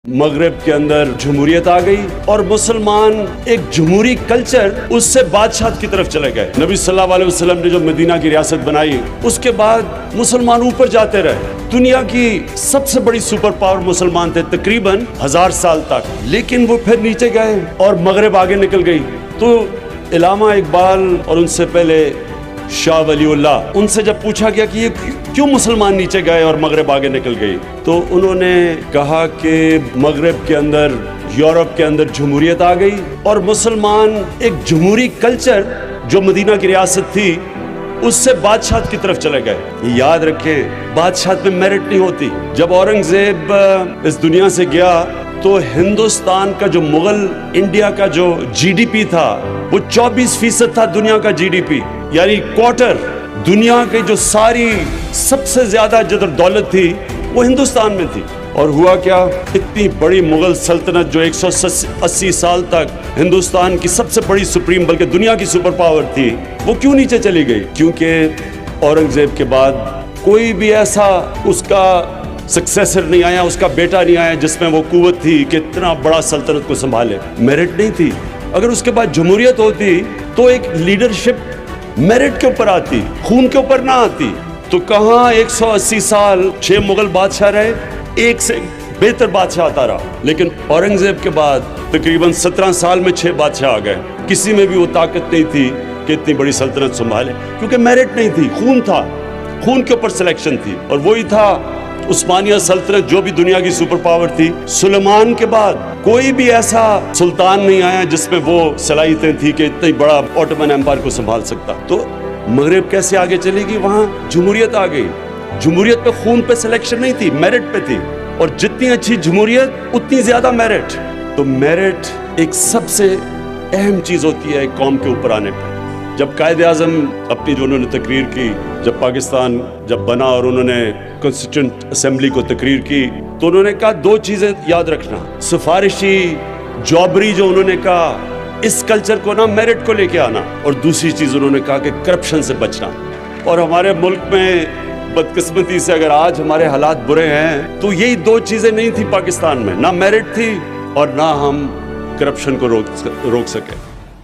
مغرب کے اندر جمہوریت آ گئی اور مسلمان ایک جمہوری کلچر اس سے بادشاہت کی طرف چلے گئے۔ نبی صلی اللہ علیہ وسلم نے جو مدینہ کی ریاست بنائی، اس کے بعد مسلمان اوپر جاتے رہے۔ دنیا کی سب سے بڑی سپر پاور مسلمان تھے تقریباً 1000 سال تک، لیکن وہ پھر نیچے گئے اور مغرب آگے نکل گئی۔ تو علامہ اقبال اور ان سے پہلے شاہ ولی اللہ، ان سے جب پوچھا گیا کہ یہ کیوں مسلمان نیچے گئے اور مغرب آگے نکل گئی، تو انہوں نے کہا کہ مغرب کے اندر، یورپ کے اندر جمہوریت آ گئی اور مسلمان ایک جمہوری کلچر جو مدینہ کی ریاست تھی اس سے بادشاہت کی طرف چلے گئے۔ یہ یاد رکھیں، بادشاہت میں میرٹ نہیں ہوتی۔ جب اورنگزیب اس دنیا سے گیا تو ہندوستان کا جو مغل انڈیا کا جو جی ڈی پی تھا وہ 24% تھا دنیا کا جی ڈی پی، یعنی کوارٹر دنیا کی جو ساری سب سے زیادہ جدر دولت تھی وہ ہندوستان میں تھی۔ اور ہوا کیا، اتنی بڑی مغل سلطنت جو 180 سال تک ہندوستان کی سب سے بڑی سپریم بلکہ دنیا کی سپر پاور تھی، وہ کیوں نیچے چلی گئی؟ کیونکہ اورنگزیب کے بعد کوئی بھی ایسا اس کا سکسیسر نہیں آیا، اس کا بیٹا نہیں آیا جس میں وہ قوت تھی کہ اتنا بڑا سلطنت کو سنبھالے۔ میرٹ نہیں تھی۔ اگر اس کے بعد جمہوریت ہوتی تو ایک لیڈرشپ میرٹ کے اوپر آتی، خون کے اوپر نہ آتی۔ تو کہاں 180 سال 6 مغل بادشاہ رہے، ایک سے بہتر بادشاہ آتا رہا، لیکن اورنگزیب کے بعد تقریباً 17 سال میں 6 بادشاہ آ گئے۔ کسی میں بھی وہ طاقت نہیں تھی کہ اتنی بڑی سلطنت سنبھالے، کیونکہ میرٹ نہیں تھی، خون تھا، خون کے اوپر سلیکشن تھی۔ اور وہی تھا عثمانیہ سلطنت جو بھی دنیا کی سپر پاور تھی۔ سلیمان کے بعد کوئی بھی ایسا سلطان نہیں آیا جس میں وہ صلاحیتیں تھی کہ اتنی بڑا اوٹومن ایمپائر کو سنبھال سکتا۔ تو مغرب کیسے آگے چلے گی؟ وہاں جمہوریت آ گئی۔ جمہوریت پہ خون پہ سلیکشن نہیں تھی، میرٹ پہ تھی، اور جتنی اچھی جمہوریت اتنی زیادہ میرٹ۔ تو میرٹ ایک سب سے اہم چیز ہوتی ہے ایک قوم کے اوپر آنے پہ۔ جب قائد اعظم اپنی جو انہوں نے تقریر کی، جب پاکستان جب بنا اور انہوں نے کانسٹیٹیوئنٹ اسمبلی کو تقریر کی، تو انہوں نے کہا 2 چیزیں یاد رکھنا، سفارشی جابری جو انہوں نے کہا، اس کلچر کو نا میرٹ کو لے کے آنا، اور دوسری چیز انہوں نے کہا کہ کرپشن سے بچنا۔ اور ہمارے ملک میں بدقسمتی سے اگر آج ہمارے حالات برے ہیں تو یہی 2 چیزیں نہیں تھی پاکستان میں، نہ میرٹ تھی اور نہ ہم کرپشن کو روک سکے۔